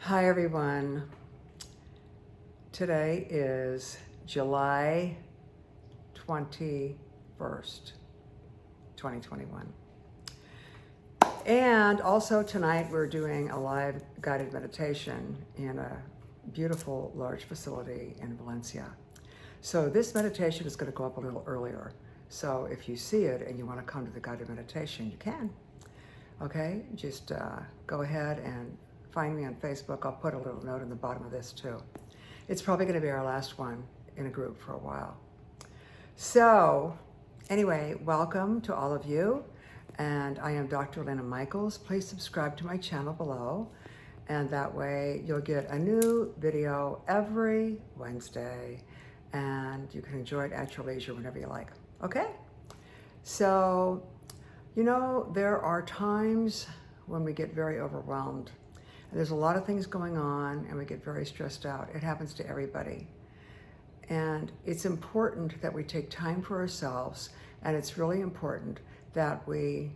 Hi everyone. Today is July 21st, 2021. And also tonight we're doing a live guided meditation in a beautiful large facility in Valencia. So this meditation is going to go up a little earlier. So if you see it and you want to come to the guided meditation, you can. Okay, just go ahead and find me on Facebook. I'll put a little note in the bottom of this too. It's probably going to be our last one in a group for a while. So anyway, welcome to all of you. And I am Dr. Venmo Michaels. Please subscribe to my channel below. And that way you'll get a new video every Wednesday. And you can enjoy it at your leisure whenever you like. Okay? So, you know, there are times when we get very overwhelmed. There's a lot of things going on and we get very stressed out. It happens to everybody. And it's important that we take time for ourselves, and it's really important that we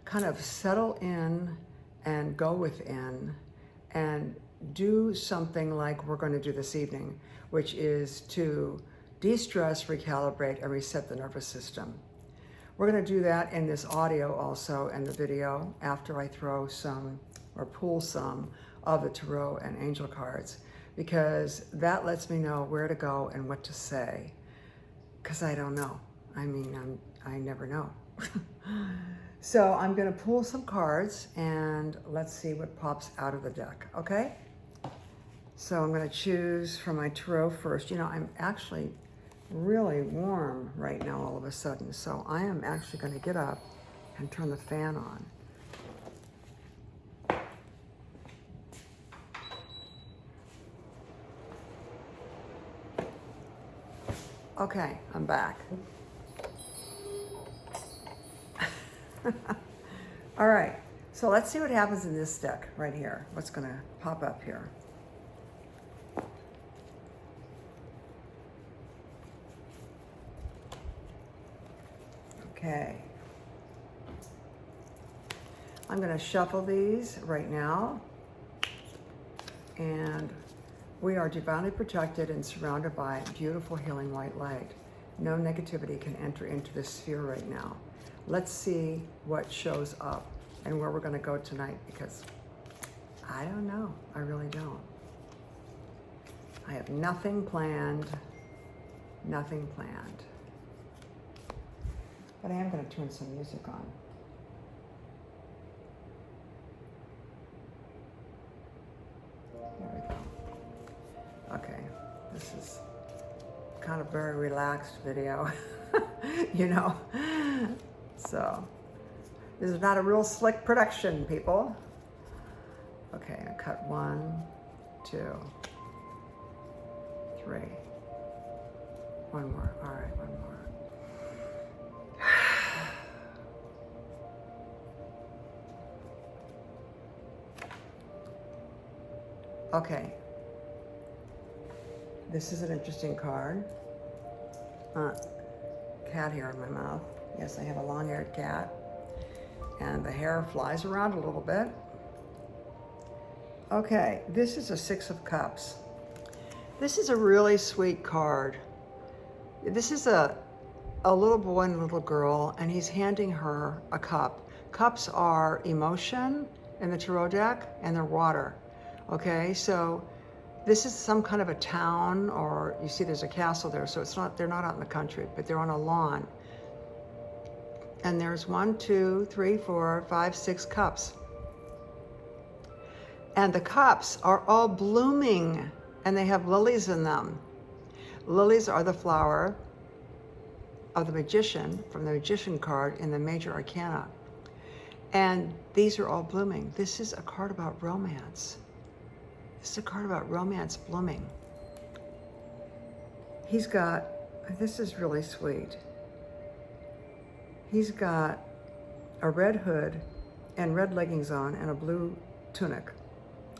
kind of settle in and go within and do something like we're going to do this evening, which is to de-stress, recalibrate, and reset the nervous system. We're going to do that in this audio also and the video after I throw some or pull some of the tarot and angel cards, because that lets me know where to go and what to say, because I don't know. I mean, I never know. So I'm going to pull some cards and let's see what pops out of the deck, okay? So I'm going to choose from my tarot first. You know, I'm actually really warm right now all of a sudden, so I am actually going to get up and turn the fan on. Okay, I'm back. All right, so let's see what happens in this deck right here. What's going to pop up here? Okay. I'm going to shuffle these right now. And we are divinely protected and surrounded by beautiful healing white light. No negativity can enter into this sphere right now. Let's see what shows up and where we're going to go tonight, because I don't know. I really don't. I have nothing planned. Nothing planned. But I am going to turn some music on. There we go. Okay, this is kind of very relaxed video, you know. So this is not a real slick production, people. Okay, I cut 1, 2, 3. One more. All right, one more. Okay. This is an interesting card. Cat hair in my mouth. Yes, I have a long-haired cat. And the hair flies around a little bit. Okay, this is a 6 of Cups. This is a really sweet card. This is a little boy and a little girl, and he's handing her a cup. Cups are emotion in the tarot deck, and they're water. Okay, so this is some kind of a town, or you see there's a castle there, so they're not out in the country, but they're on a lawn. And there's 1, 2, 3, 4, 5, 6 cups. And the cups are all blooming, and they have lilies in them. Lilies are the flower of the magician, from the magician card in the major arcana. And these are all blooming. This is a card about romance. This is a card about romance blooming. He's got, this is really sweet. He's got a red hood and red leggings on and a blue tunic.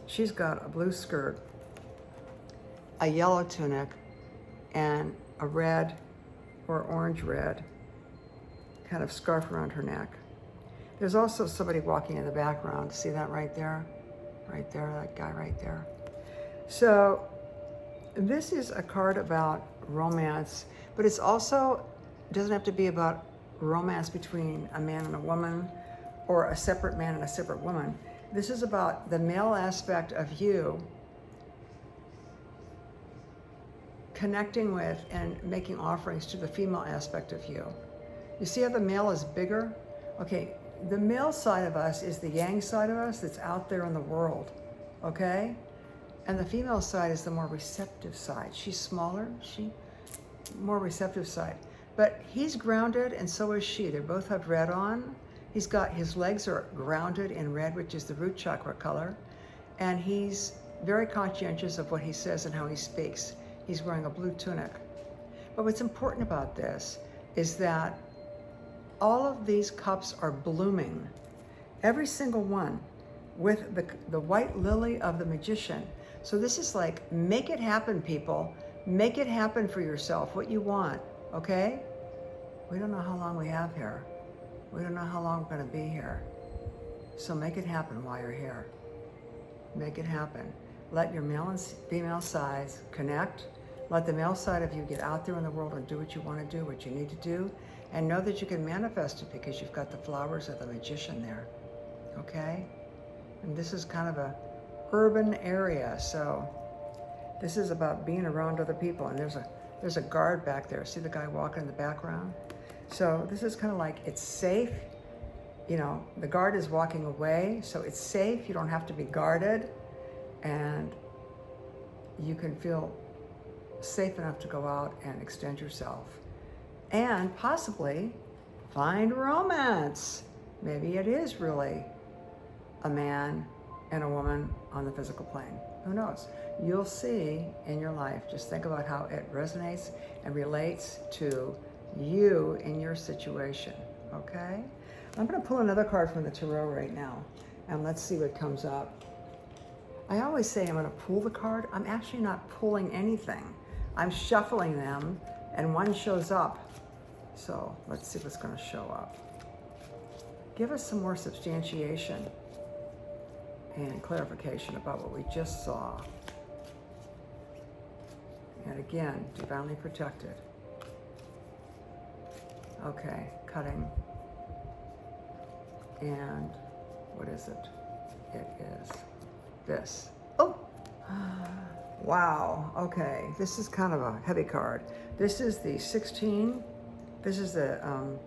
She's got a blue skirt, a yellow tunic, and a red or orange red kind of scarf around her neck. There's also somebody walking in the background. See that right there? right there, that guy right there. So this is a card about romance, but it's also, doesn't have to be about romance between a man and a woman or a separate man and a separate woman. This is about the male aspect of you connecting with and making offerings to the female aspect of you. You see how the male is bigger? Okay, the male side of us is the yang side of us that's out there in the world, okay? And the female side is the more receptive side. She's smaller, more receptive side. But he's grounded and so is she. They both have red on. His legs are grounded in red, which is the root chakra color. And he's very conscientious of what he says and how he speaks. He's wearing a blue tunic. But what's important about this is that all of these cups are blooming, every single one, with the white lily of the magician. So this is like, make it happen, people. Make it happen for yourself, what you want, okay? We don't know how long we have here. We don't know how long we're gonna be here. So make it happen while you're here. Make it happen. Let your male and female sides connect. Let the male side of you get out there in the world and do what you want to do, what you need to do, and know that you can manifest it because you've got the flowers of the magician there, okay? And this is kind of a urban area, so this is about being around other people. And there's a guard back there. See the guy walking in the background? So this is kind of like, it's safe. You know, the guard is walking away, so it's safe. You don't have to be guarded, and you can feel safe enough to go out and extend yourself and possibly find romance. Maybe it is really a man and a woman on the physical plane. Who knows? You'll see in your life. Just think about how it resonates and relates to you in your situation, okay? I'm going to pull another card from the tarot right now, and let's see what comes up. I always say I'm going to pull the card. I'm actually not pulling anything. I'm shuffling them, and one shows up. So let's see what's going to show up. Give us some more substantiation and clarification about what we just saw. And again, divinely protected. Okay, cutting. And what is it? It is this. Oh! Wow, okay. This is kind of a heavy card. This is the 16. This is the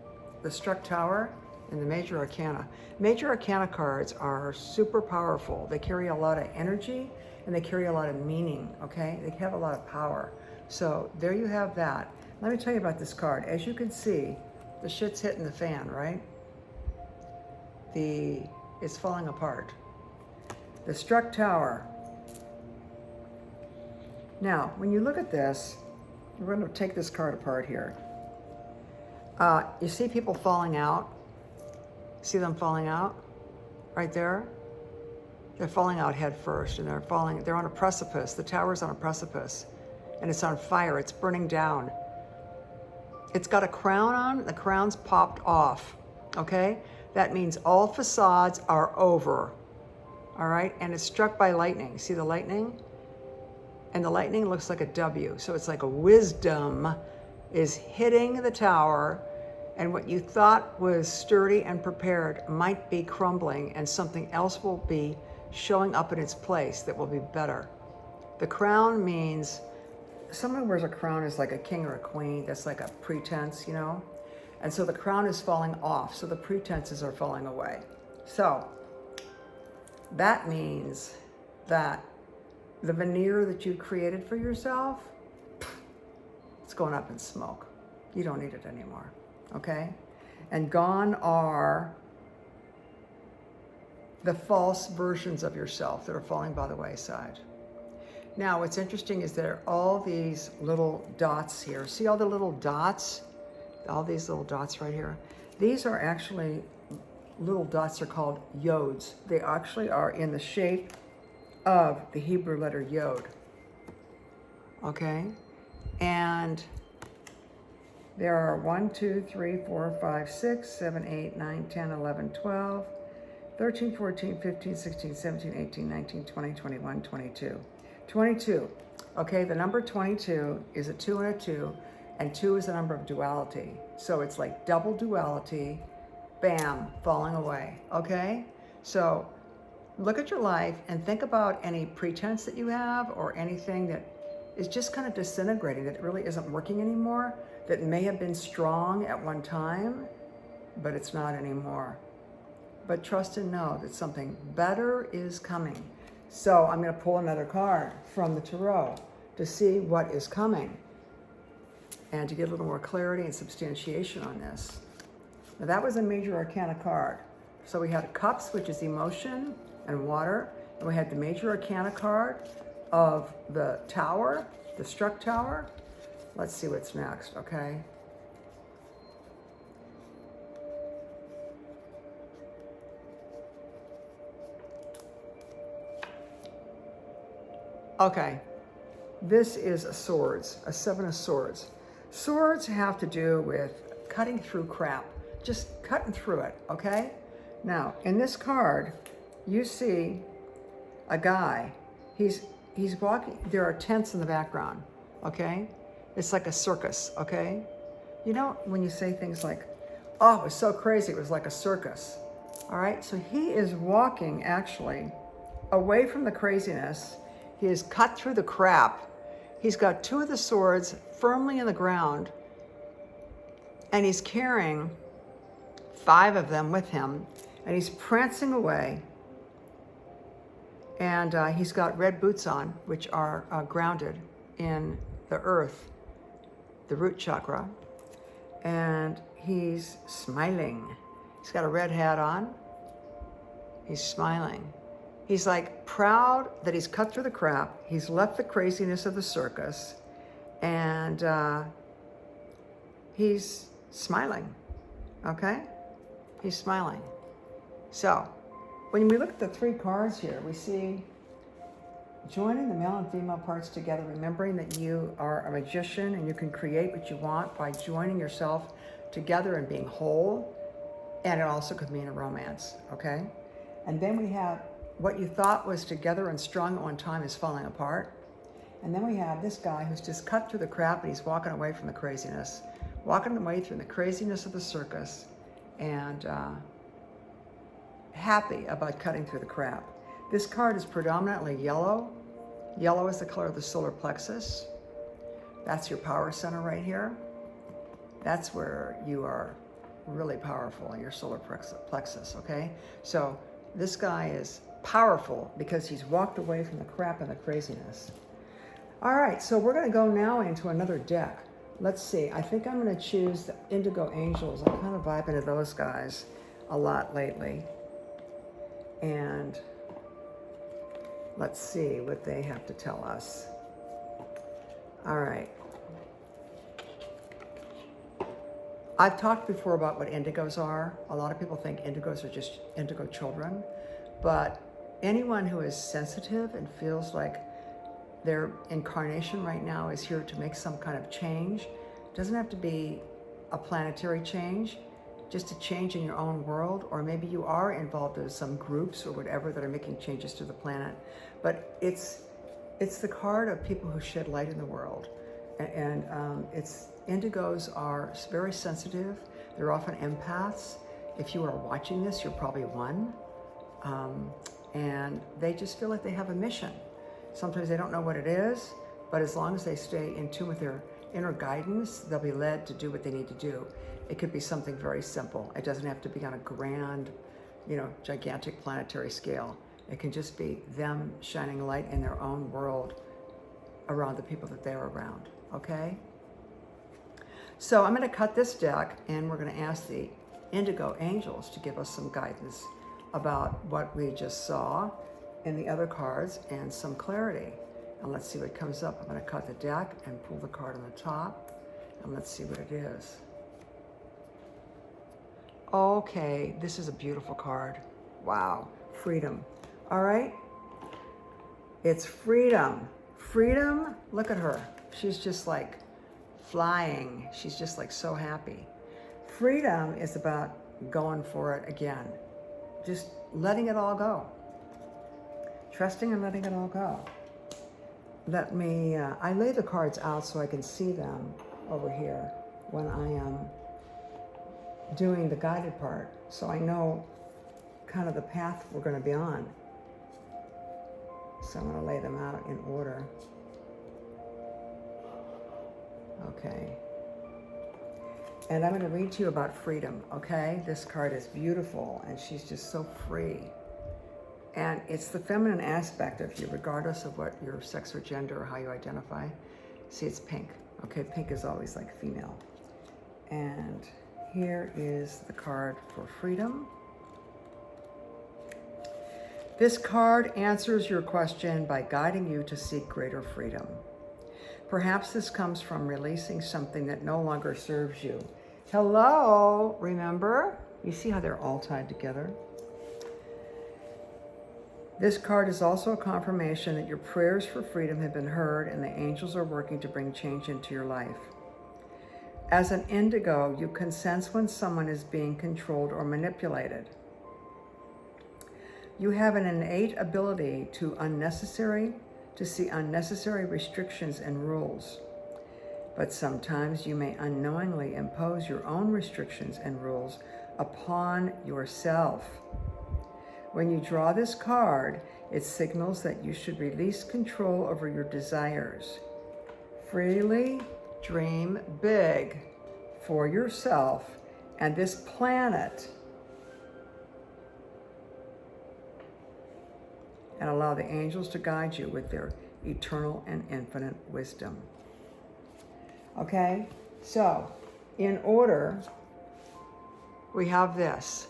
struck tower in the major arcana. Major arcana cards are super powerful. They carry a lot of energy and they carry a lot of meaning, okay? They have a lot of power. So there you have that. Let me tell you about this card. As you can see, the shit's hitting the fan, right? It's falling apart. The struck tower. Now, when you look at this, we're going to take this card apart here. You see people falling out? See them falling out? Right there? They're falling out head first, and they're on a precipice. The tower's on a precipice, and it's on fire. It's burning down. It's got a crown on, the crown's popped off, okay? That means all facades are over, all right? And it's struck by lightning. See the lightning? And the lightning looks like a W, so it's like a wisdom is hitting the tower, and what you thought was sturdy and prepared might be crumbling, and something else will be showing up in its place that will be better. The crown means, someone wears a crown as like a king or a queen, that's like a pretense, you know? And so the crown is falling off, so the pretenses are falling away. So that means that the veneer that you created for yourself, it's going up in smoke. You don't need it anymore, okay? And gone are the false versions of yourself that are falling by the wayside. Now, what's interesting is there are all these little dots here. See all the little dots? All these little dots right here? These are actually, little dots are called yods. They actually are in the shape of the Hebrew letter yod, okay? And there are 1, 2, 3, 4, 5, 6, 7, 8, 9, 10, 11, 12, 13, 14, 15, 16, 17, 18, 19, 20, 21, 22. 22. Okay, the number 22 is a 2 and a 2, and 2 is the number of duality. So it's like double duality, bam, falling away. Okay? So look at your life and think about any pretense that you have or anything that is just kind of disintegrating, that really isn't working anymore, that may have been strong at one time, but it's not anymore. But trust and know that something better is coming. So I'm going to pull another card from the tarot to see what is coming and to get a little more clarity and substantiation on this. Now that was a major arcana card. So we had cups, which is emotion and water, and we had the major arcana card of the tower, the struck tower. Let's see what's next, okay? Okay, this is a swords, a 7 of swords. Swords have to do with cutting through crap, just cutting through it, okay? Now, in this card, you see a guy. He's walking, there are tents in the background, okay? It's like a circus, okay? You know, when you say things like, oh, it was so crazy, it was like a circus, all right? So he is walking, actually, away from the craziness. He has cut through the crap. He's got 2 of the swords firmly in the ground, and he's carrying 5 of them with him, and he's prancing away. And he's got red boots on, which are grounded in the earth, the root chakra. And he's smiling. He's got a red hat on. He's smiling. He's like proud that he's cut through the crap. He's left the craziness of the circus, and he's smiling, okay? He's smiling. So when we look at the 3 cards here, we see joining the male and female parts together, remembering that you are a magician and you can create what you want by joining yourself together and being whole. And it also could mean a romance, okay? And then we have what you thought was together and strong at one time is falling apart. And then we have this guy who's just cut through the crap, and he's walking away from the craziness, walking away through the craziness of the circus, and happy about cutting through the crap. This card is predominantly yellow. Yellow is the color of the solar plexus. That's your power center right here. That's where you are really powerful in your solar plexus, okay? So this guy is powerful because he's walked away from the crap and the craziness. All right, so we're going to go now into another deck. Let's see. I think I'm going to choose the Indigo Angels. I'm kind of vibing to those guys a lot lately. And let's see what they have to tell us. All right. I've talked before about what indigos are. A lot of people think indigos are just indigo children, but anyone who is sensitive and feels like their incarnation right now is here to make some kind of change, it doesn't have to be a planetary change, just a change in your own world, or maybe you are involved in some groups or whatever that are making changes to the planet. But it's the card of people who shed light in the world. And indigos are very sensitive. They're often empaths. If you are watching this, you're probably one. And they just feel like they have a mission. Sometimes they don't know what it is, but as long as they stay in tune with their inner guidance, they'll be led to do what they need to do. It could be something very simple. It doesn't have to be on a grand, gigantic planetary scale. It can just be them shining light in their own world around the people that they're around, okay? So I'm going to cut this deck, and we're going to ask the Indigo Angels to give us some guidance about what we just saw in the other cards and some clarity. And let's see what comes up. I'm going to cut the deck and pull the card on the top, and let's see what it is. Okay, this is a beautiful card. Wow, freedom. All right, it's freedom. Freedom, look at her. She's just like flying. She's just like so happy. Freedom is about going for it again. just letting it all go. Trusting and letting it all go. Let me, I lay the cards out so I can see them over here when I am doing the guided part, so I know kind of the path we're going to be on. So I'm going to lay them out in order. Okay. And I'm going to read to you about freedom, okay? This card is beautiful, and she's just so free. And it's the feminine aspect of you, regardless of what your sex or gender or how you identify. See, it's pink. Okay, pink is always like female. And here is the card for freedom. This card answers your question by guiding you to seek greater freedom. Perhaps this comes from releasing something that no longer serves you. Hello, remember? You see how they're all tied together? This card is also a confirmation that your prayers for freedom have been heard and the angels are working to bring change into your life. As an indigo, you can sense when someone is being controlled or manipulated. You have an innate ability to see unnecessary restrictions and rules. But sometimes you may unknowingly impose your own restrictions and rules upon yourself. When you draw this card, it signals that you should release control over your desires. Freely dream big for yourself and this planet, and allow the angels to guide you with their eternal and infinite wisdom. Okay, so in order, we have this.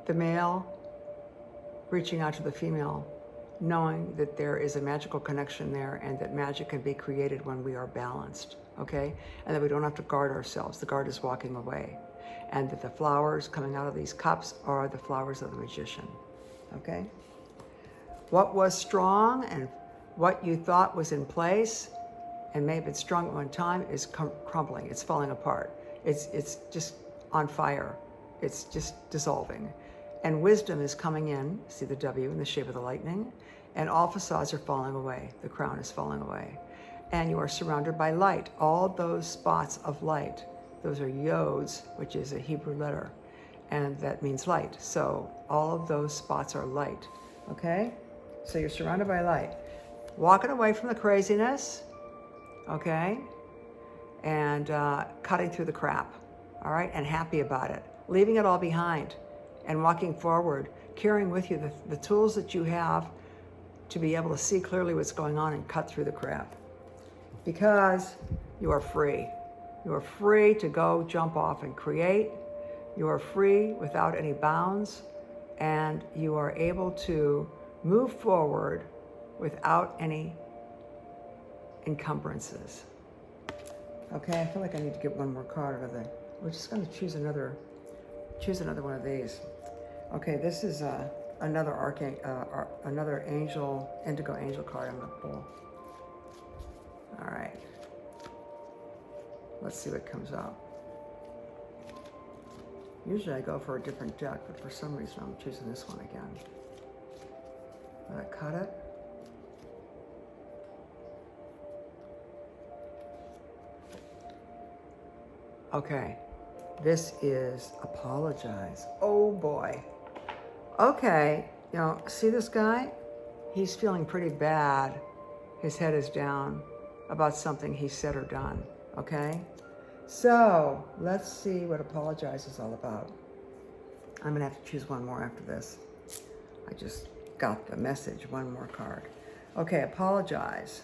The male reaching out to the female, knowing that there is a magical connection there and that magic can be created when we are balanced, okay? And that we don't have to guard ourselves. The guard is walking away. And that the flowers coming out of these cups are the flowers of the magician, okay? What was strong and what you thought was in place and may have been strong at one time is crumbling. It's falling apart. It's just on fire. It's just dissolving. And wisdom is coming in, see the W in the shape of the lightning, and all facades are falling away. The crown is falling away. And you are surrounded by light. All those spots of light, those are yods, which is a Hebrew letter, and that means light. So all of those spots are light, okay? So you're surrounded by light. Walking away from the craziness, okay? And cutting through the crap, all right? And happy about it. Leaving it all behind and walking forward, carrying with you the tools that you have to be able to see clearly what's going on and cut through the crap. Because you are free. You are free to go jump off and create. You are free without any bounds, and you are able to move forward without any encumbrances. Okay, I feel like I need to get one more card out of the, we're just going to choose another one of these. Okay, this is another angel, indigo angel card I'm going to pull. All right. Let's see what comes out. Usually I go for a different deck, but for some reason I'm choosing this one again. Let I cut it? Okay. This is apologize. Oh boy. Okay, you know, see this guy? He's feeling pretty bad. His head is down about something he said or done, okay? So let's see what apologize is all about. I'm gonna have to choose one more after this. I just got the message, one more card. Okay, apologize.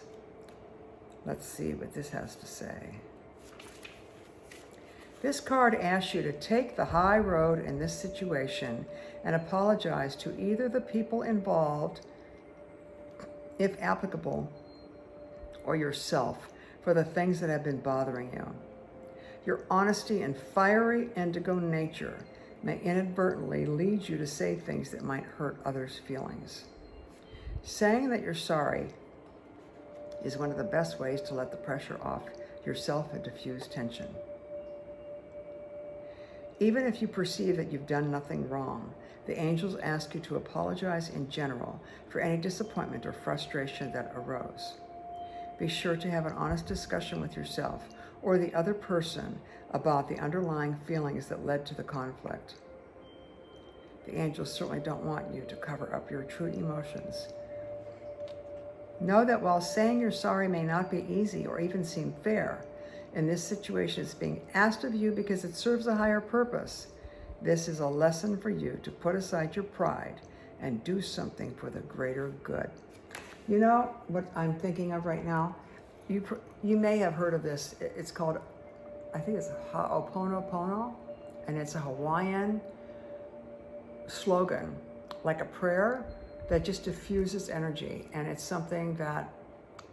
Let's see what this has to say. This card asks you to take the high road in this situation and apologize to either the people involved, if applicable, or yourself for the things that have been bothering you. Your honesty and fiery indigo nature may inadvertently lead you to say things that might hurt others' feelings. Saying that you're sorry is one of the best ways to let the pressure off yourself and diffuse tension. Even if you perceive that you've done nothing wrong, the angels ask you to apologize in general for any disappointment or frustration that arose. Be sure to have an honest discussion with yourself or the other person about the underlying feelings that led to the conflict. The angels certainly don't want you to cover up your true emotions. Know that while saying you're sorry may not be easy or even seem fair, in this situation it's being asked of you because it serves a higher purpose. This is a lesson for you to put aside your pride and do something for the greater good. You know what I'm thinking of right now? You may have heard of this. It's called, I think it's Ho'oponopono, and it's a Hawaiian slogan, like a prayer that just diffuses energy. And it's something that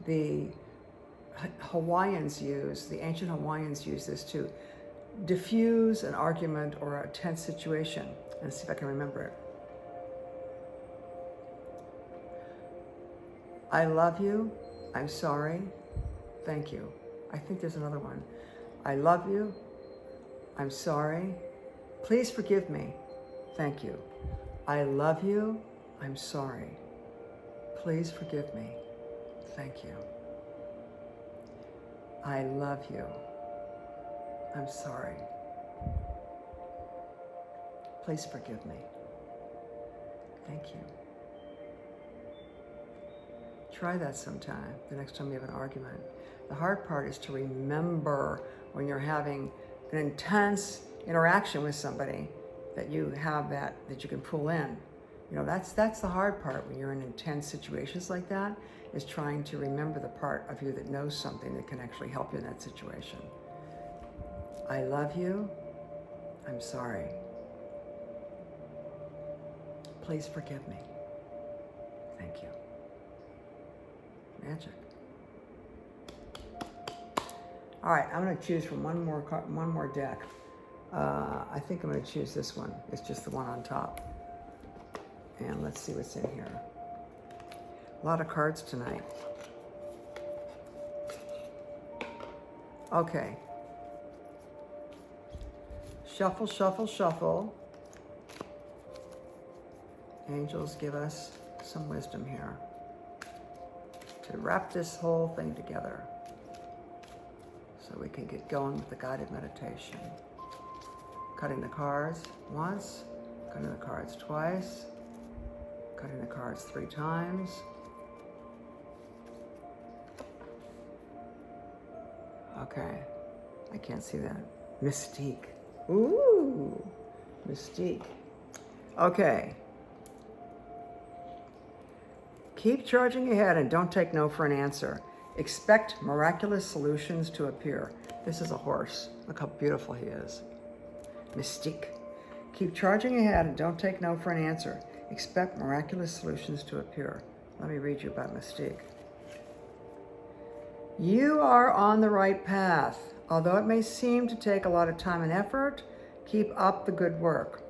the Hawaiians use, the ancient Hawaiians use this to diffuse an argument or a tense situation. Let's see if I can remember it. I love you. I'm sorry. Thank you. I think there's another one. I love you. I'm sorry. Please forgive me. Thank you. I love you. I'm sorry. Please forgive me. Thank you. I love you. I'm sorry. Please forgive me. Thank you. Try that sometime, the next time you have an argument. The hard part is to remember when you're having an intense interaction with somebody that you have that you can pull in. You know, that's the hard part when you're in intense situations like that, is trying to remember the part of you that knows something that can actually help you in that situation. I love you. I'm sorry. Please forgive me. Thank you. Magic. All right, I'm going to choose from one more deck. I think I'm going to choose this one. It's just the one on top. And let's see what's in here. A lot of cards tonight. Okay. Shuffle, shuffle, shuffle. Angels, give us some wisdom here to wrap this whole thing together so we can get going with the guided meditation. Cutting the cards once, cutting the cards twice, cutting the cards 3 times. Okay, I can't see that. Mystique. Ooh, Mystique. Okay. Keep charging ahead and don't take no for an answer. Expect miraculous solutions to appear. This is a horse. Look how beautiful he is. Mystique. Keep charging ahead and don't take no for an answer. Expect miraculous solutions to appear. Let me read you about Mystique. You are on the right path. Although it may seem to take a lot of time and effort, keep up the good work.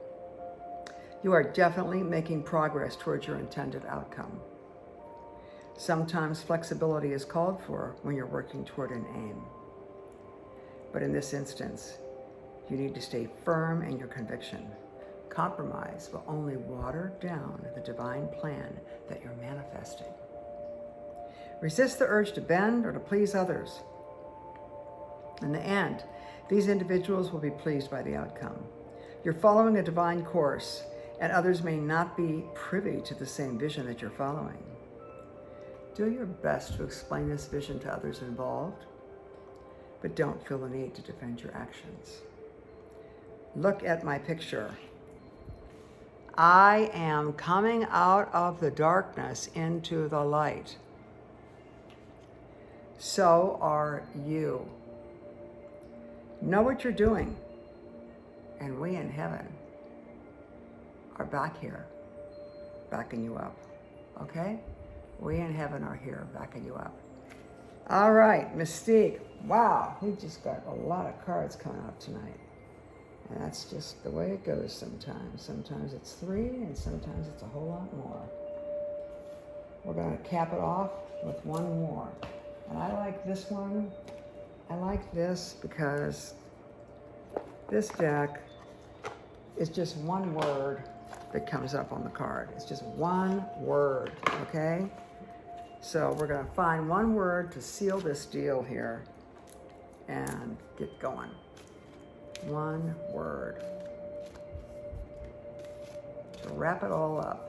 You are definitely making progress towards your intended outcome. Sometimes flexibility is called for when you're working toward an aim. But in this instance, you need to stay firm in your conviction. Compromise will only water down the divine plan that you're manifesting. Resist the urge to bend or to please others. In the end, these individuals will be pleased by the outcome. You're following a divine course, and others may not be privy to the same vision that you're following. Do your best to explain this vision to others involved, but don't feel the need to defend your actions. Look at my picture. I am coming out of the darkness into the light. So are you. Know what you're doing, and we in heaven are back here, backing you up, okay? We in heaven are here, backing you up. All right, Mystique. Wow, we just got a lot of cards coming up tonight. And that's just the way it goes sometimes. Sometimes it's 3, and sometimes it's a whole lot more. We're going to cap it off with one more. And I like this one. I like this because this deck It's just one word that comes up on the card. It's just one word, okay? So we're gonna find one word to seal this deal here and get going. One word to wrap it all up.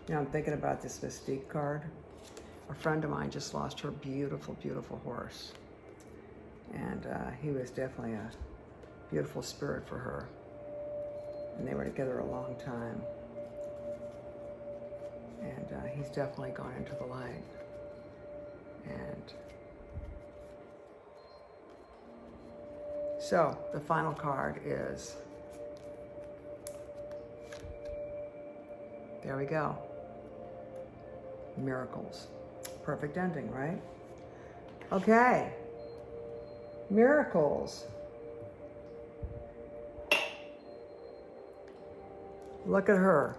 You know, I'm thinking about this Mystique card. A friend of mine just lost her beautiful, beautiful horse. And he was definitely a beautiful spirit for her. And they were together a long time. And he's definitely gone into the light. And so the final card is, there we go. Miracles. Perfect ending, right? Okay. Miracles. Look at her.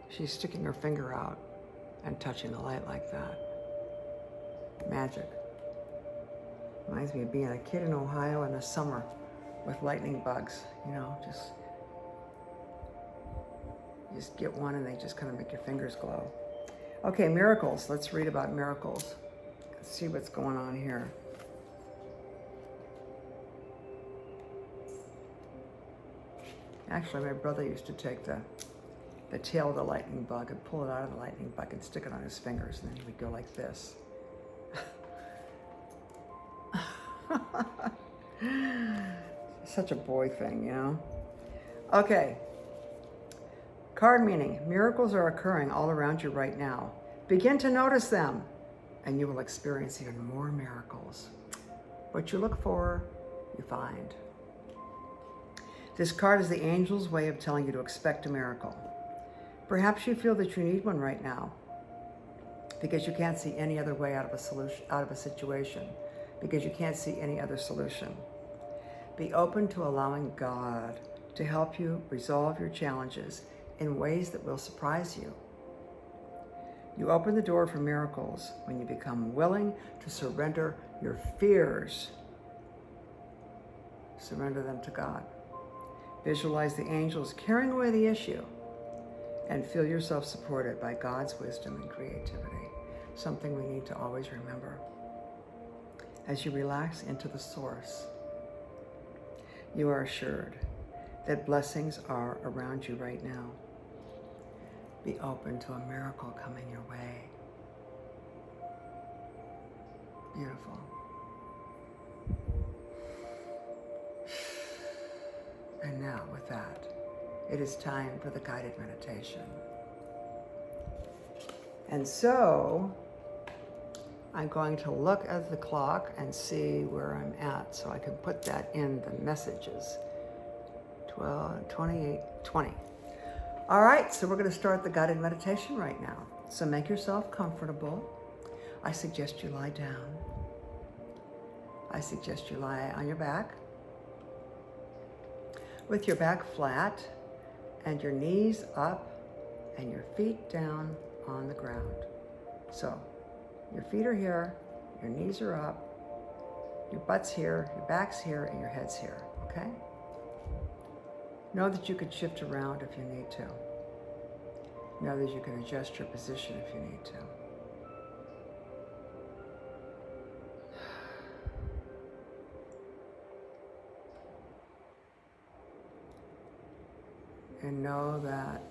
She's sticking her finger out and touching the light like that. Magic. Reminds me of being a kid in Ohio in the summer with lightning bugs, you know, just get one and they just kind of make your fingers glow. Okay, miracles. Let's read about miracles. Let's see what's going on here. Actually, my brother used to take the tail of the lightning bug and pull it out of the lightning bug and stick it on his fingers, and then he would go like this. Such a boy thing, you know? Okay. Card meaning, miracles are occurring all around you right now. Begin to notice them, and you will experience even more miracles. What you look for, you find. This card is the angel's way of telling you to expect a miracle. Perhaps you feel that you need one right now because you can't see any other way out of a situation, because you can't see any other solution. Be open to allowing God to help you resolve your challenges in ways that will surprise you. You open the door for miracles when you become willing to surrender your fears. Surrender them to God. Visualize the angels carrying away the issue and feel yourself supported by God's wisdom and creativity, something we need to always remember. As you relax into the source, you are assured that blessings are around you right now. Be open to a miracle coming your way. Beautiful. And now with that, it is time for the guided meditation. And so, I'm going to look at the clock and see where I'm at so I can put that in the messages. 12, 28, 20. All right, so we're going to start the guided meditation right now. So make yourself comfortable. I suggest you lie down. I suggest you lie on your back with your back flat and your knees up and your feet down on the ground. So your feet are here, your knees are up, your butt's here, your back's here, and your head's here, okay? Know that you can shift around if you need to. Know that you can adjust your position if you need to. And know that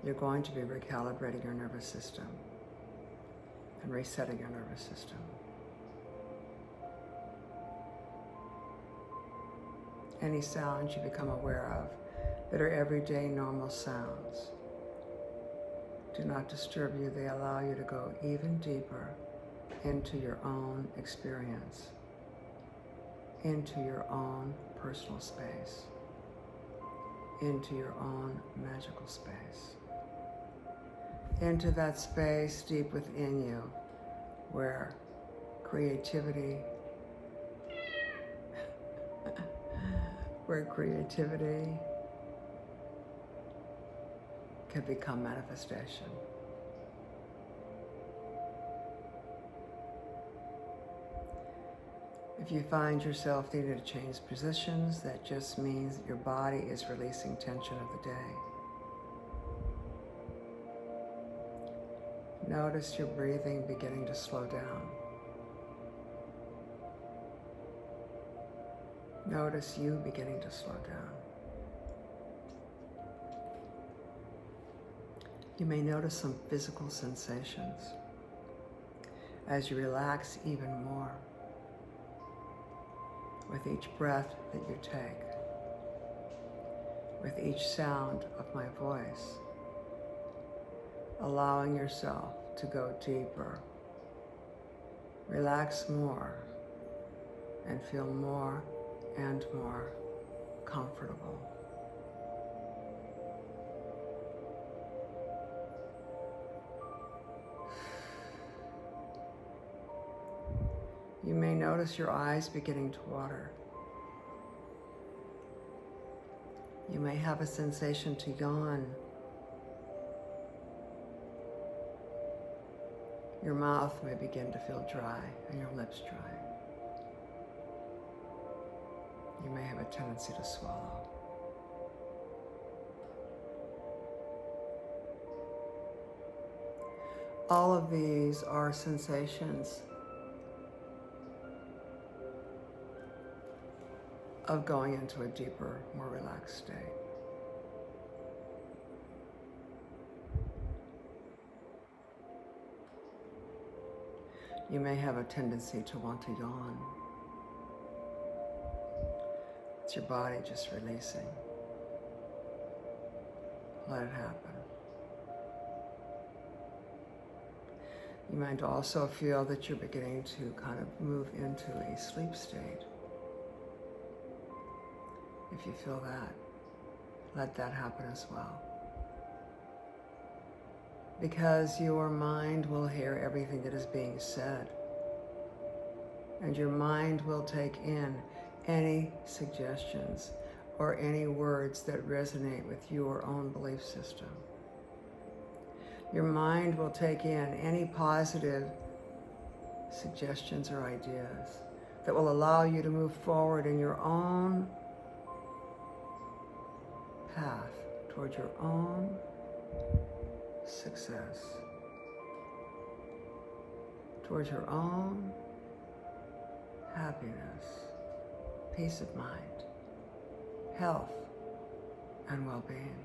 you're going to be recalibrating your nervous system and resetting your nervous system. Any sounds you become aware of that are everyday normal sounds do not disturb you. They allow you to go even deeper into your own experience, into your own personal space, into your own magical space, into that space deep within you where creativity can become manifestation. If you find yourself needing to change positions, that just means that your body is releasing tension of the day. Notice your breathing beginning to slow down. Notice you beginning to slow down. You may notice some physical sensations as you relax even more with each breath that you take, with each sound of my voice, allowing yourself to go deeper. Relax more and feel more and more comfortable. You may notice your eyes beginning to water. You may have a sensation to yawn. Your mouth may begin to feel dry and your lips dry. You may have a tendency to swallow. All of these are sensations of going into a deeper, more relaxed state. You may have a tendency to want to yawn. It's your body just releasing. Let it happen. You might also feel that you're beginning to kind of move into a sleep state. If you feel that, let that happen as well. Because your mind will hear everything that is being said. And your mind will take in any suggestions or any words that resonate with your own belief system. Your mind will take in any positive suggestions or ideas that will allow you to move forward in your own path toward your own success, towards your own happiness, peace of mind, health, and well-being.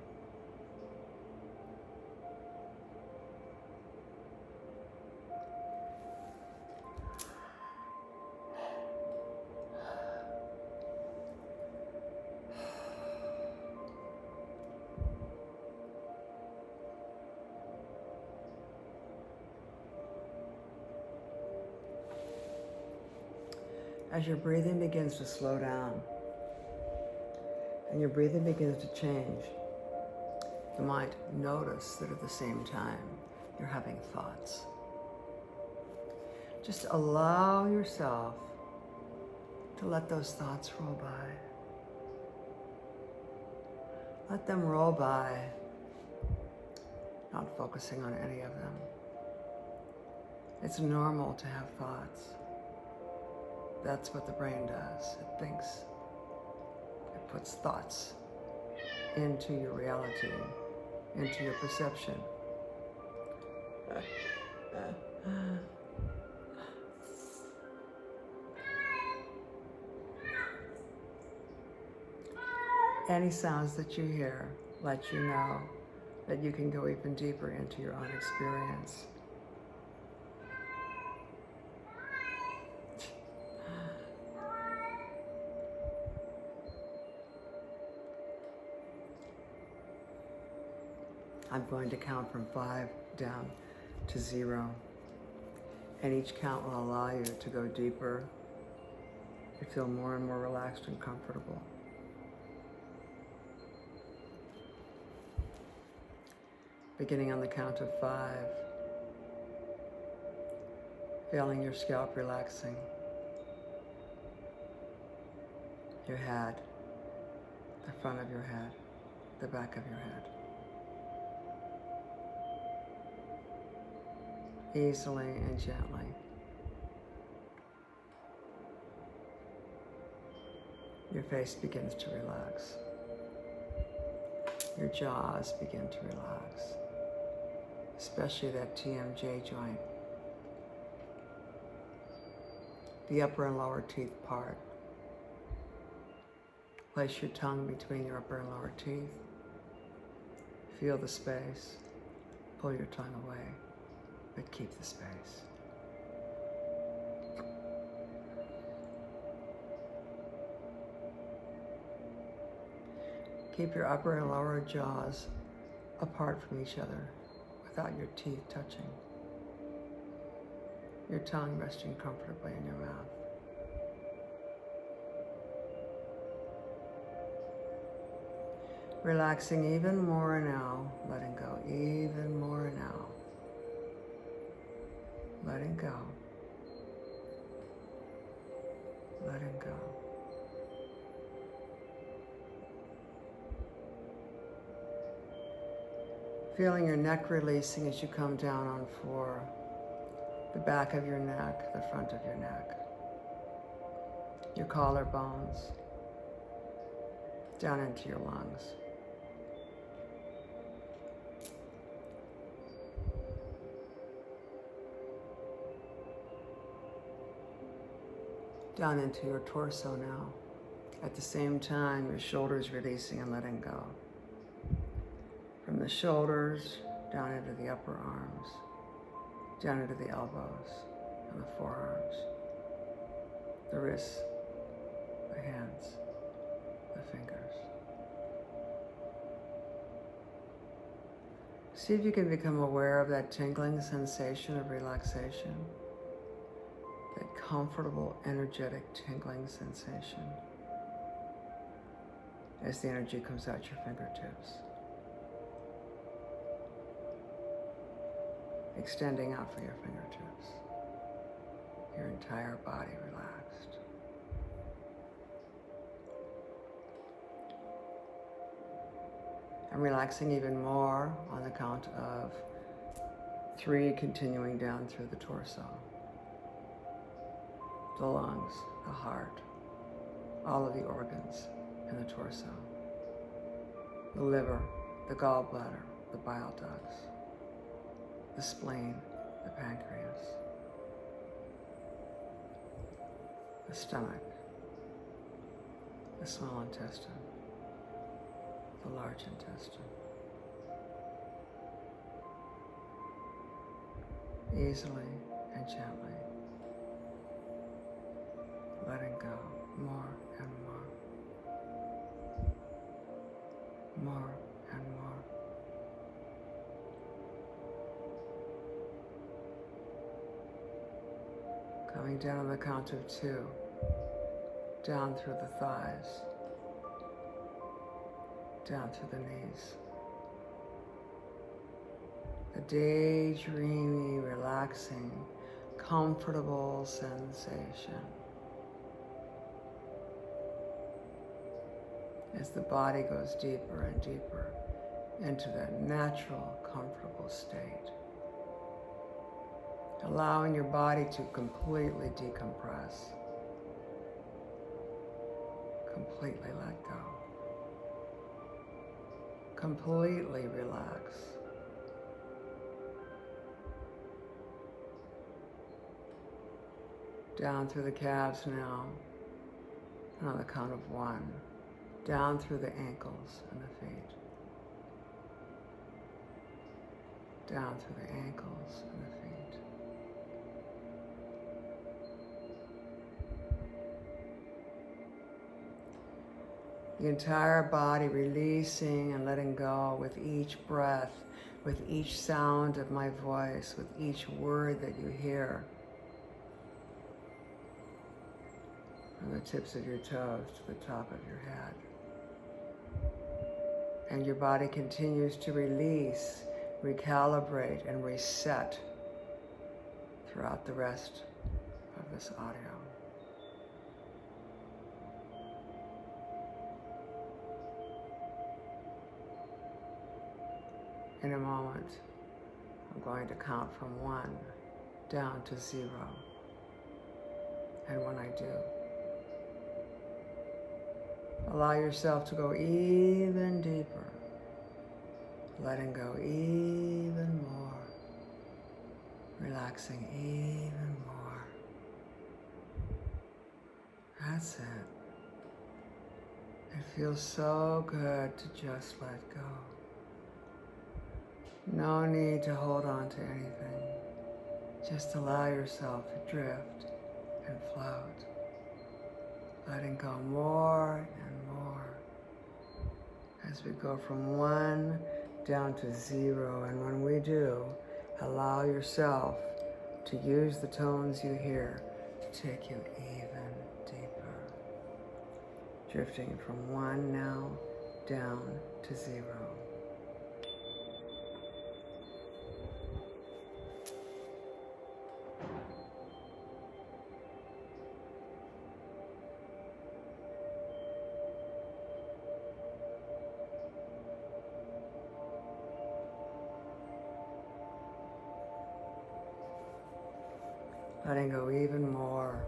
As your breathing begins to slow down and your breathing begins to change, you might notice that at the same time you're having thoughts. Just allow yourself to let those thoughts roll by. Let them roll by, not focusing on any of them. It's normal to have thoughts. That's what the brain does. It thinks. It puts thoughts into your reality, into your perception. Any sounds that you hear let you know that you can go even deeper into your own experience. I'm going to count from 5 down to 0. And each count will allow you to go deeper, to feel more and more relaxed and comfortable. Beginning on the count of 5, feeling your scalp relaxing, your head, the front of your head, the back of your head. Easily and gently. Your face begins to relax. Your jaws begin to relax, especially that TMJ joint. The upper and lower teeth part. Place your tongue between your upper and lower teeth. Feel the space. Pull your tongue away, but keep the space. Keep your upper and lower jaws apart from each other without your teeth touching. Your tongue resting comfortably in your mouth. Relaxing even more now, letting go even more now. Letting go. Letting go. Feeling your neck releasing as you come down on 4. The back of your neck, the front of your neck. Your collarbones. Down into your lungs. Down into your torso now. At the same time, your shoulders releasing and letting go. From the shoulders, down into the upper arms, down into the elbows and the forearms, the wrists, the hands, the fingers. See if you can become aware of that tingling sensation of relaxation. That comfortable, energetic, tingling sensation as the energy comes out your fingertips. Extending out from your fingertips. Your entire body relaxed. And relaxing even more on the count of 3, continuing down through the torso. The lungs, the heart, all of the organs in the torso, the liver, the gallbladder, the bile ducts, the spleen, the pancreas, the stomach, the small intestine, the large intestine. Easily and gently. Letting go more and more. More and more. Coming down on the count of 2. Down through the thighs. Down through the knees. The daydreamy, relaxing, comfortable sensation. As the body goes deeper and deeper into that natural, comfortable state. Allowing your body to completely decompress. Completely let go. Completely relax. Down through the calves now, and on the count of 1. Down through the ankles and the feet. Down through the ankles and the feet. The entire body releasing and letting go with each breath, with each sound of my voice, with each word that you hear. From the tips of your toes to the top of your head. And your body continues to release, recalibrate, and reset throughout the rest of this audio. In a moment, I'm going to count from 1 down to 0. And when I do, Allow yourself to go even deeper, letting go even more, relaxing even more. That's it. It feels so good to just let go. No need to hold on to anything. Just allow yourself to drift and float, letting go more and more as we go from 1 down to 0. And when we do, allow yourself to use the tones you hear to take you even deeper. Drifting from 1 now down to 0. Letting go even more.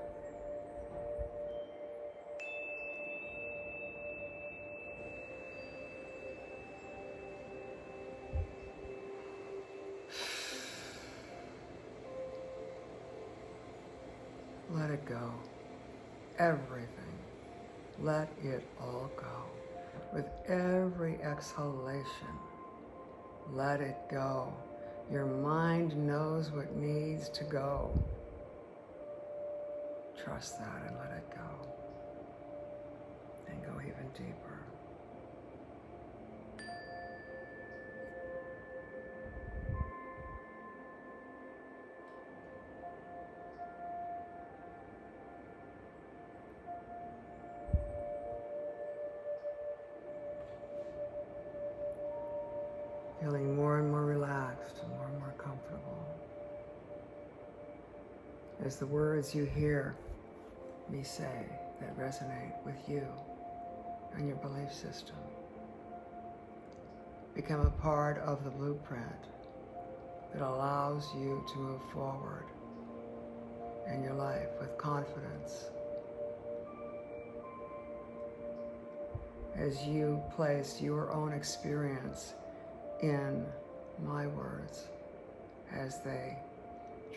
Let it go. Everything. Let it all go. With every exhalation, let it go. Your mind knows what needs to go. Trust that and let it go. And go even deeper. Feeling more and more relaxed and more comfortable. As the words you hear me say that resonate with you and your belief system become a part of the blueprint that allows you to move forward in your life with confidence. As you place your own experience in my words, as they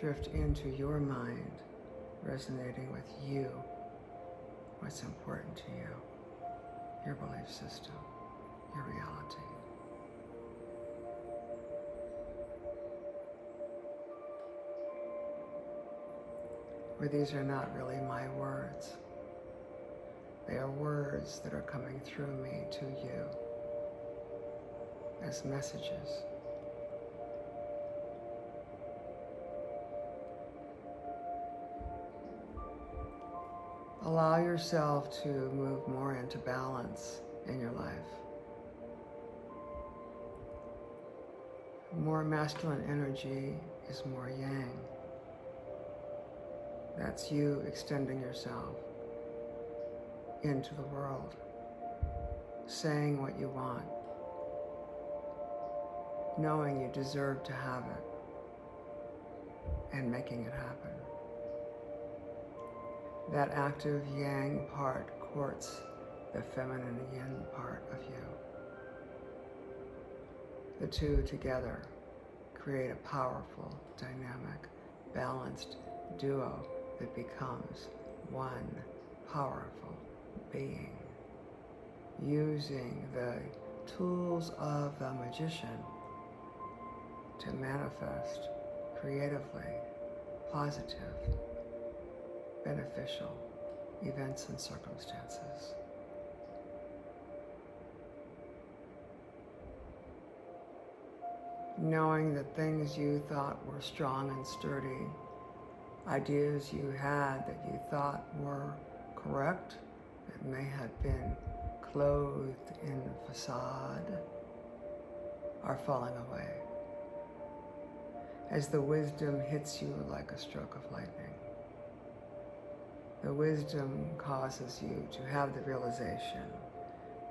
drift into your mind, resonating with you, what's important to you, your belief system, your reality. Where these are not really my words. They are words that are coming through me to you as messages. Allow yourself to move more into balance in your life. More masculine energy is more yang. That's you extending yourself into the world, saying what you want, knowing you deserve to have it, and making it happen. That active yang part courts the feminine yin part of you. The two together create a powerful, dynamic, balanced duo that becomes one powerful being, using the tools of the magician to manifest creatively positive, beneficial events and circumstances. Knowing that things you thought were strong and sturdy, ideas you had that you thought were correct, that may have been clothed in facade, are falling away as the wisdom hits you like a stroke of lightning. The wisdom causes you to have the realization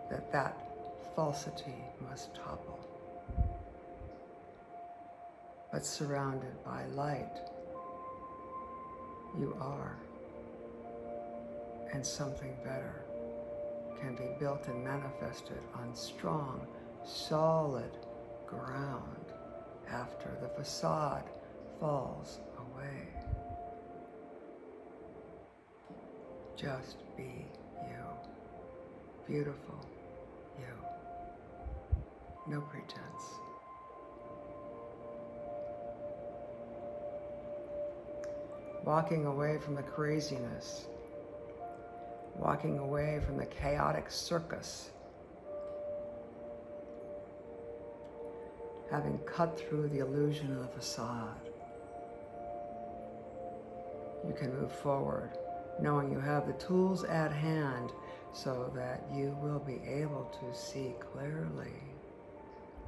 that that falsity must topple. But surrounded by light, you are, and something better can be built and manifested on strong, solid ground after the facade falls away. Just be you. Beautiful you. No pretense. Walking away from the craziness. Walking away from the chaotic circus. Having cut through the illusion of the facade. You can move forward, knowing you have the tools at hand so that you will be able to see clearly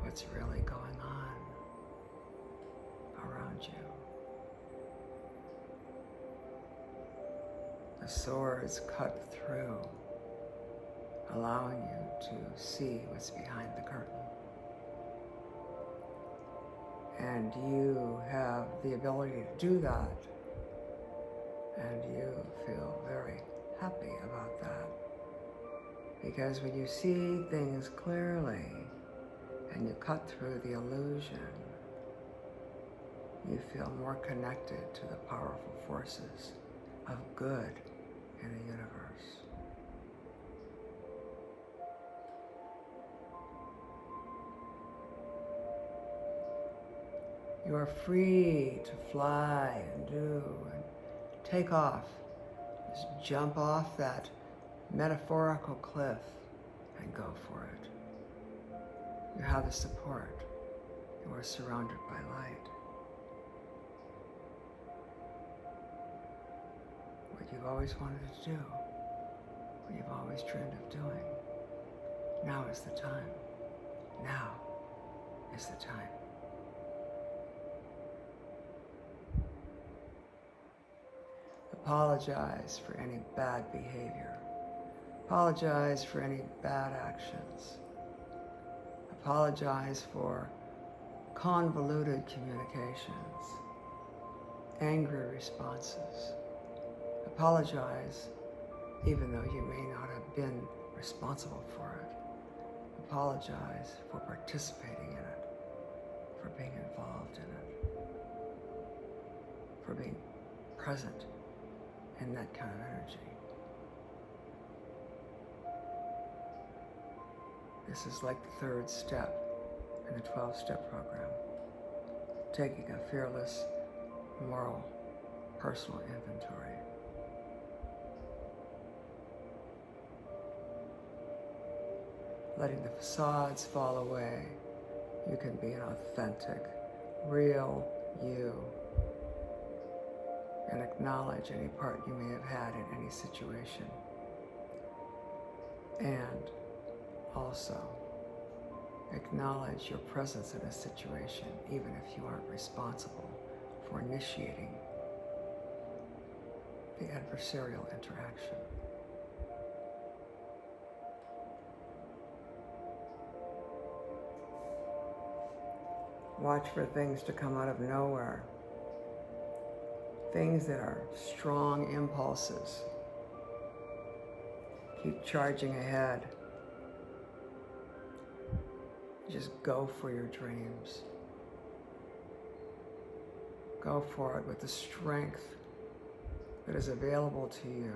what's really going on around you. The swords cut through, allowing you to see what's behind the curtain. And you have the ability to do that, and you feel very happy about that. Because when you see things clearly and you cut through the illusion, you feel more connected to the powerful forces of good in the universe. You are free to fly and do and take off. Just jump off that metaphorical cliff and go for it. You have the support. You are surrounded by light. What you've always wanted to do, what you've always dreamed of doing. Now is the time. Now is the time. Apologize for any bad behavior. Apologize for any bad actions. Apologize for convoluted communications, angry responses. Apologize even though you may not have been responsible for it. Apologize for participating in it, for being involved in it, for being present in that kind of energy. This is like the third step in the 12-step program, taking a fearless, moral, personal inventory. Letting the facades fall away, you can be an authentic, real you, and acknowledge any part you may have had in any situation. And also acknowledge your presence in a situation, even if you aren't responsible for initiating the adversarial interaction. Watch for things to come out of nowhere. Things that are strong impulses. Keep charging ahead. Just go for your dreams. Go for it with the strength that is available to you,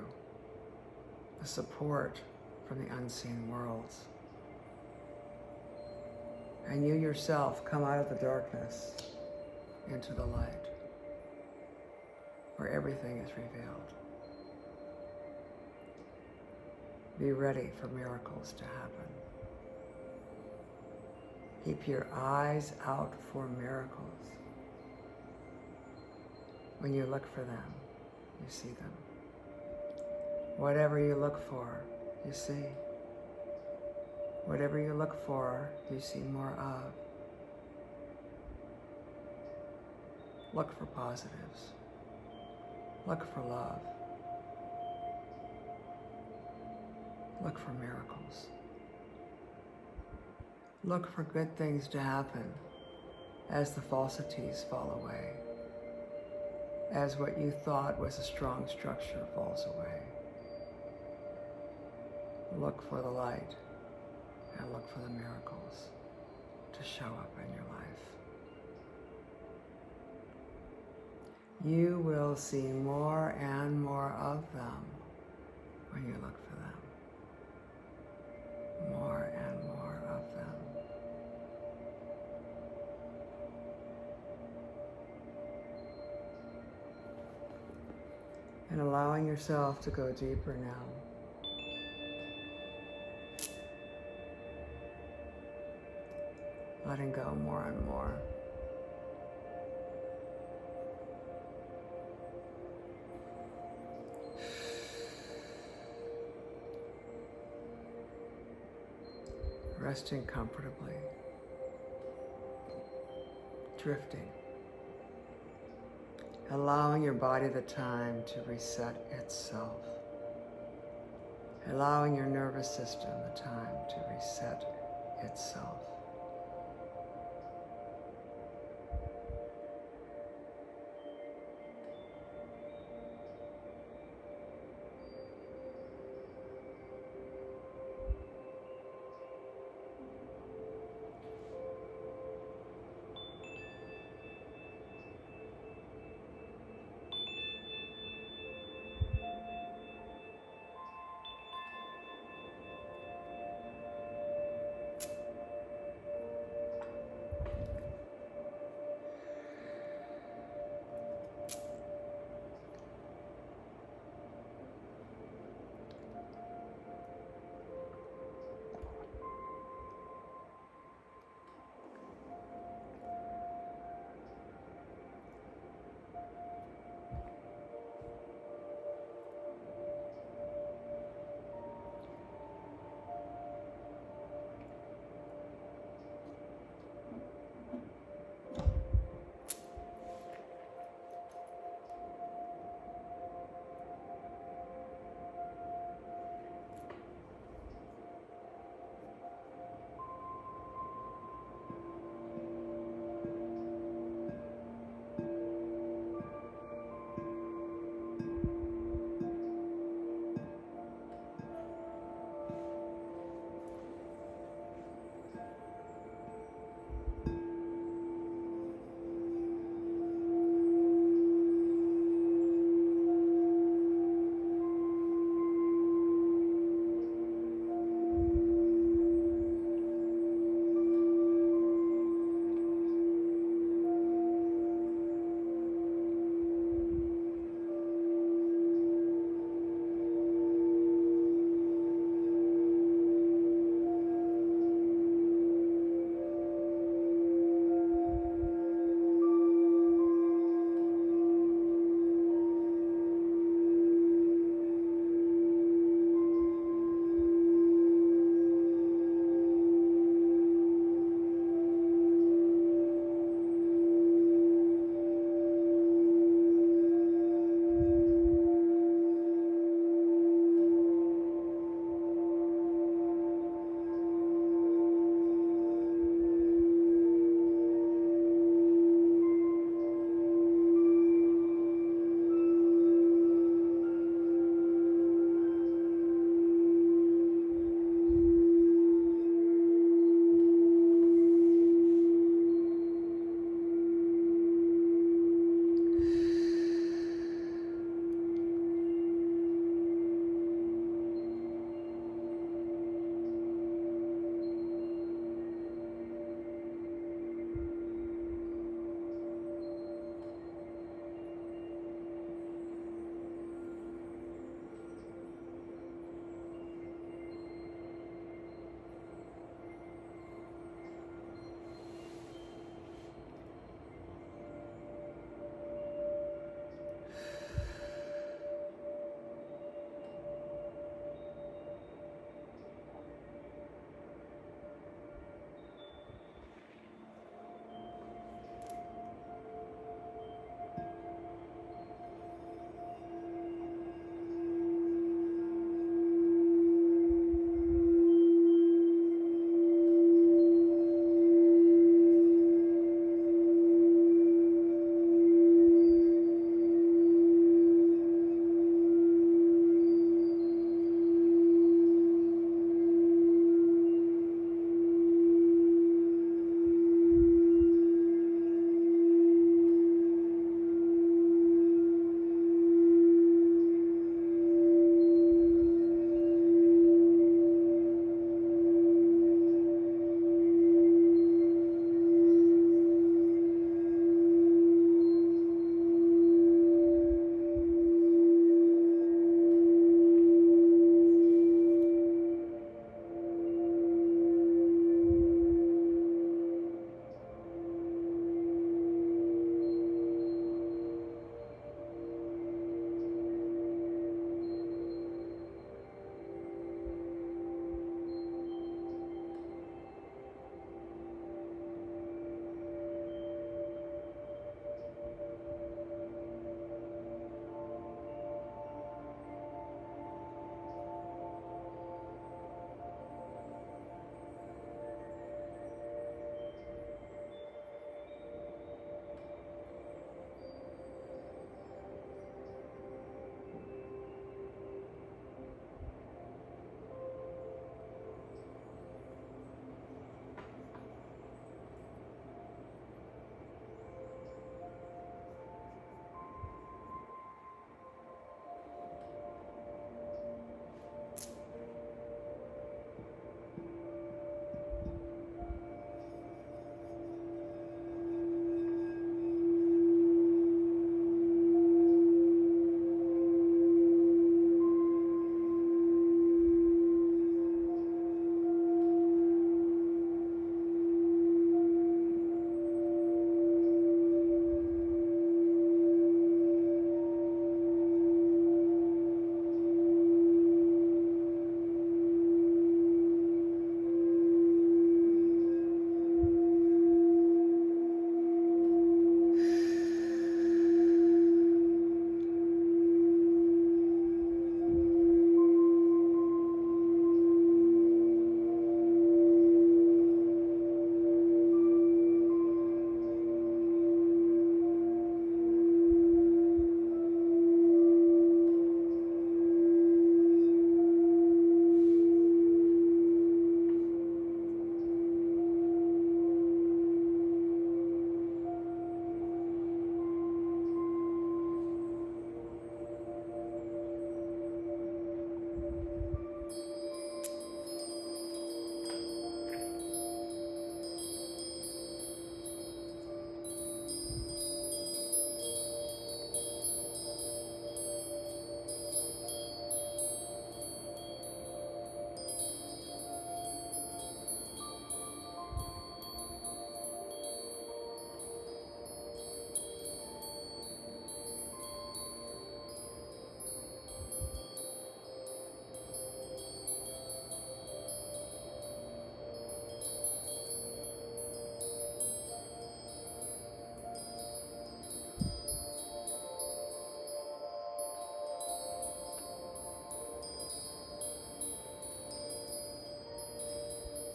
the support from the unseen worlds. And you yourself come out of the darkness into the light, where everything is revealed. Be ready for miracles to happen. Keep your eyes out for miracles. When you look for them, you see them. Whatever you look for, you see. Whatever you look for, you see more of. Look for positives. Look for love. Look for miracles. Look for good things to happen as the falsities fall away, as what you thought was a strong structure falls away. look for the light and look for the miracles to show up in your life. You will see more and more of them when you look for them. More and more of them. And allowing yourself to go deeper now. Letting go more and more. Resting comfortably. Drifting. Allowing your body the time to reset itself. Allowing your nervous system the time to reset itself.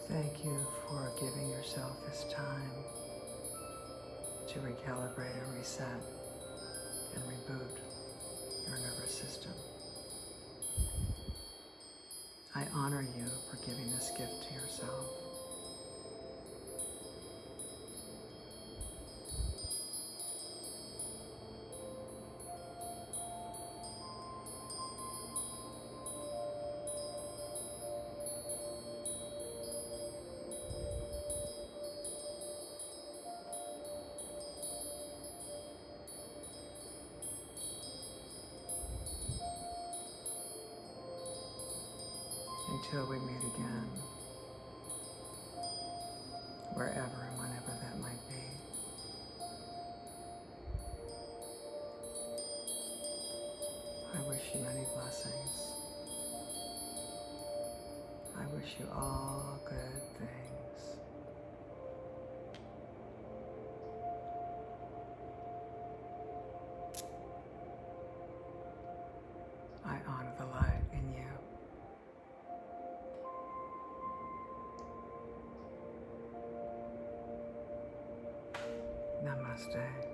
Thank you for giving yourself this time to recalibrate and reset and reboot your nervous system. I honor you for giving this gift to yourself. Until we meet again, wherever and whenever that might be. I wish you many blessings. I wish you all good things. I honor the light in you. Namaste.